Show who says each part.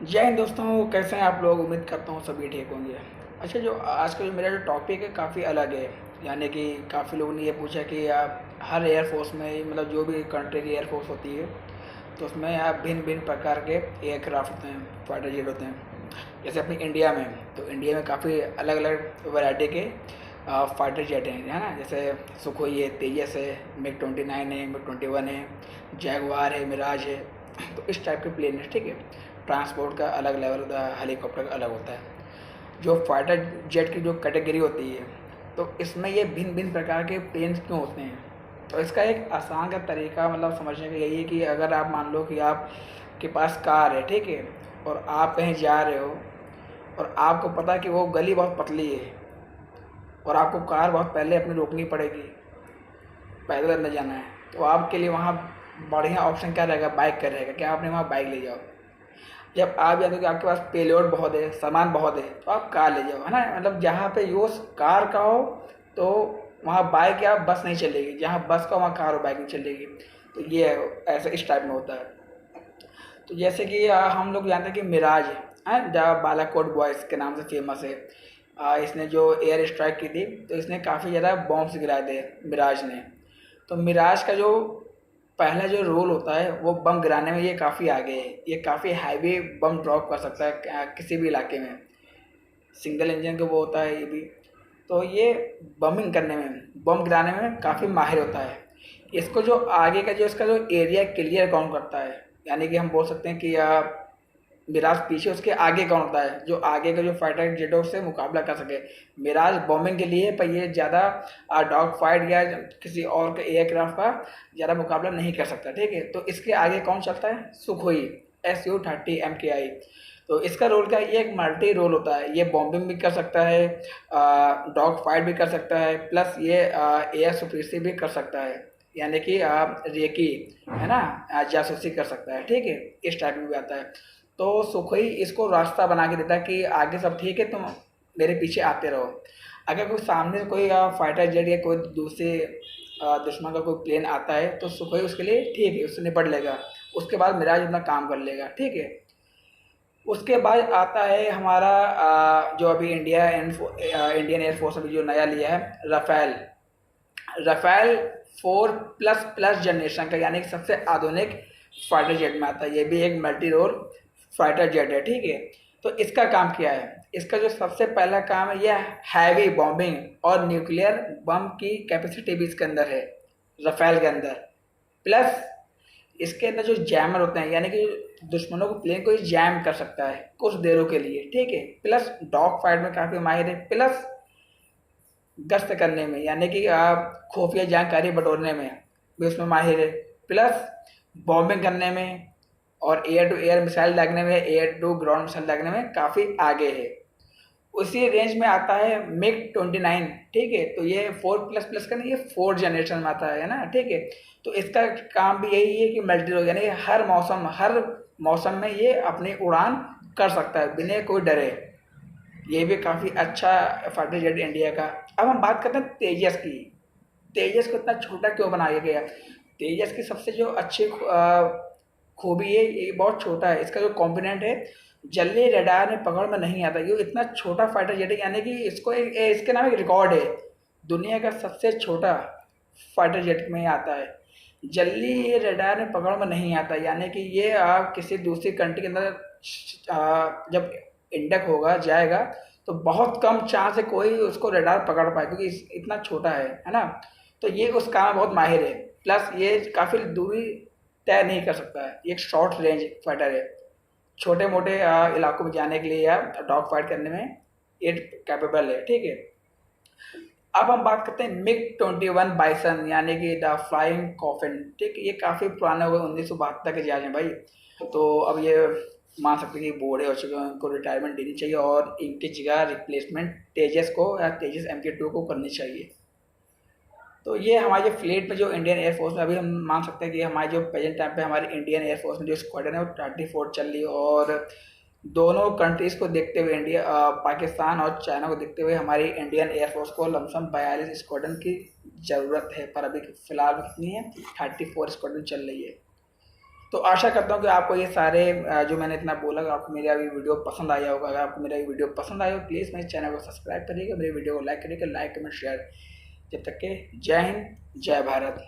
Speaker 1: जय हिंद दोस्तों, कैसे हैं आप लोग। उम्मीद करता हूँ सभी ठीक होंगे। अच्छा, जो आज का जो मेरा जो टॉपिक है काफ़ी अलग है। यानी कि काफ़ी लोगों ने ये पूछा कि आप हर एयरफोर्स में, मतलब जो भी कंट्री की एयरफोर्स होती है, तो उसमें आप भिन्न भिन्न प्रकार के एयरक्राफ्ट होते हैं, फाइटर जेट होते हैं। जैसे अपनी इंडिया में, तो इंडिया में काफ़ी अलग अलग वैरायटी के फाइटर जेट हैं, है ना। जैसे सुखोई है, तेजस है, मिग 29 है, मिग 21 है, जैगवार है, मिराज है। तो इस टाइप के प्लेन है, ठीक है। ट्रांसपोर्ट का अलग लेवल होता है, हेलीकॉप्टर का अलग होता है। जो फाइटर जेट की जो कैटेगरी होती है, तो इसमें ये भिन्न भिन्न प्रकार के प्लेन्स क्यों होते हैं। तो इसका एक आसान का तरीका, मतलब समझने का यही है कि अगर आप मान लो कि आप के पास कार है, ठीक है, और आप कहीं जा रहे हो और आपको पता है कि वो गली बहुत पतली है और आपको कार बहुत पहले अपनी रोकनी पड़ेगी, पैदल अंदर जाना है, तो आपके लिए वहाँ बढ़िया ऑप्शन क्या रहेगा, बाइक का रहेगा कि आपने वहाँ बाइक ले जाओ। जब आप जानते हो कि आपके पास पेलोड बहुत है, सामान बहुत है, तो आप कार ले जाओ, है ना। मतलब जहाँ पे यूज़ कार का हो, तो वहाँ बाइक या बस नहीं चलेगी, जहाँ बस का वहाँ कार और बाइक नहीं चलेगी। तो ये है, ऐसा इस टाइप में होता है। तो जैसे कि हम लोग जानते हैं कि मिराज है, जहाँ बालाकोट बॉयज़ के नाम से फेमस है। इसने जो एयर स्ट्राइक की थी, तो इसने काफ़ी ज़्यादा बॉम्ब्स गिराए थे, मिराज ने। तो मिराज का जो पहला जो रोल होता है, वो बम गिराने में ये काफ़ी आगे है। ये काफ़ी हैवी बम ड्रॉप कर सकता है किसी भी इलाके में। सिंगल इंजन का वो होता है ये भी। तो ये बमिंग करने में, बम गिराने में काफ़ी माहिर होता है। इसको जो आगे का जो इसका जो एरिया क्लियर कौन करता है, यानी कि हम बोल सकते हैं कि मिराज पीछे उसके आगे कौन होता है, जो आगे का जो फाइटर जेटों से मुकाबला कर सके। मिराज बॉम्बिंग के लिए, पर ये ज़्यादा डॉग फाइट या किसी और के एयरक्राफ्ट का ज़्यादा मुकाबला नहीं कर सकता, ठीक है। तो इसके आगे कौन चलता है, सुखोई Su-30 MKI। तो इसका रोल क्या है, ये एक मल्टी रोल होता है। ये बॉम्बिंग भी कर सकता है, डॉग फाइट भी कर सकता है, प्लस ये एयर सुप्रीसी भी कर सकता है, यानी कि रेकी, है ना, जासूसी कर सकता है, ठीक है। इस टाइप में भी आता है। तो सुखोई इसको रास्ता बना के देता है कि आगे सब ठीक है, तुम मेरे पीछे आते रहो। अगर कोई सामने से कोई फाइटर जेट या कोई दूसरे दुश्मन का कोई प्लेन आता है, तो सुखोई उसके लिए ठीक है, उससे निपट लेगा। उसके बाद मिराज अपना काम कर लेगा, ठीक है। उसके बाद आता है हमारा जो अभी इंडियन एयरफोर्स अभी जो नया लिया है, रफ़ेल। रफ़ेल 4++ जनरेशन का, यानी कि सबसे आधुनिक फाइटर जेट में आता है। ये भी एक मल्टी रोल फाइटर जेट है, ठीक है। तो इसका काम क्या है, इसका जो सबसे पहला काम है, यह हैवी बॉम्बिंग और न्यूक्लियर बम की कैपेसिटी भी इसके अंदर है, रफ़ेल के अंदर। प्लस इसके अंदर जो जैमर होते हैं, यानी कि दुश्मनों को, प्लेन को ये जैम कर सकता है कुछ देरों के लिए, ठीक है। प्लस डॉग फाइट में काफ़ी माहिर है, प्लस गश्त करने में, यानी कि आप खुफिया जानकारी बटोरने में भी उसमें माहिर है, प्लस बॉम्बिंग करने में और एयर टू एयर मिसाइल दागने में, एयर टू ग्राउंड मिसाइल दागने में काफ़ी आगे है। उसी रेंज में आता है मिग 29, ठीक है। तो ये 4++ का नहीं, ये 4 जनरेशन में आता है ना, ठीक है। तो इसका काम भी यही है कि मल्टी रोल, यानी हर मौसम में ये अपनी उड़ान कर सकता है बिना कोई डरे। ये भी काफ़ी अच्छा फाइटर जेट इंडिया का। अब हम बात करते हैं तेजस की। तेजस को इतना छोटा क्यों बनाया गया। तेजस की सबसे जो अच्छी खूबी है, ये बहुत छोटा है। इसका जो कॉम्पोनेंट है, जल्दी रडार में पकड़ में नहीं आता। ये इतना छोटा फाइटर जेट है, यानी कि इसको इसके नाम एक रिकॉर्ड है, दुनिया का सबसे छोटा फाइटर जेट में आता है। जल्दी ये रडार में पकड़ में नहीं आता, यानी कि ये आप किसी दूसरी कंट्री के अंदर जब इंडक होगा, जाएगा, तो बहुत कम चांस है कोई उसको रडार पकड़ पाए, क्योंकि इतना छोटा है ना। तो ये उस काम में बहुत माहिर है। प्लस ये काफ़ी दूरी तय नहीं कर सकता है, ये एक शॉर्ट रेंज फाइटर है। छोटे मोटे इलाकों में जाने के लिए या डॉग फाइट करने में ये कैपेबल है, ठीक है। अब हम बात करते हैं मिग 21 बाइसन, यानी कि द फ्लाइंग कॉफिन, ठीक है। ये काफ़ी पुराने हो गए, 1972 के जहाज हैं भाई। तो अब ये मान सकते हैं कि बूढ़े हो चुके हैं, उनको रिटायरमेंट देनी चाहिए और इनकी जगह रिप्लेसमेंट तेजस को या तेजस MK2 को करनी चाहिए। तो ये हमारे जो फ्लीट में, जो इंडियन एयरफोर्स में, अभी हम मान सकते हैं कि हमारे जो प्रेजेंट टाइम पे हमारी इंडियन एयरफोर्स में जो स्क्वाड्रन है वो 34 चल रही है। और दोनों कंट्रीज़ को देखते हुए, पाकिस्तान और चाइना को देखते हुए, हमारी इंडियन एयरफोर्स को लमसम 42 स्क्वाड्रन की ज़रूरत है। पर अभी फ़िलहाल में कितनी है, 34 स्क्वाड्रन चल रही है। तो आशा करता हूँ कि आपको ये सारे जो मैंने इतना बोला, आपको मेरा ये वीडियो पसंद आया होगा। अगर आपको मेरा ये वीडियो पसंद आया हो, प्लीज़ मेरे चैनल को सब्सक्राइब करिएगा, मेरे वीडियो को लाइक करिएगा, लाइक कमेंट शेयर। जब तक के जय हिंद, जय भारत।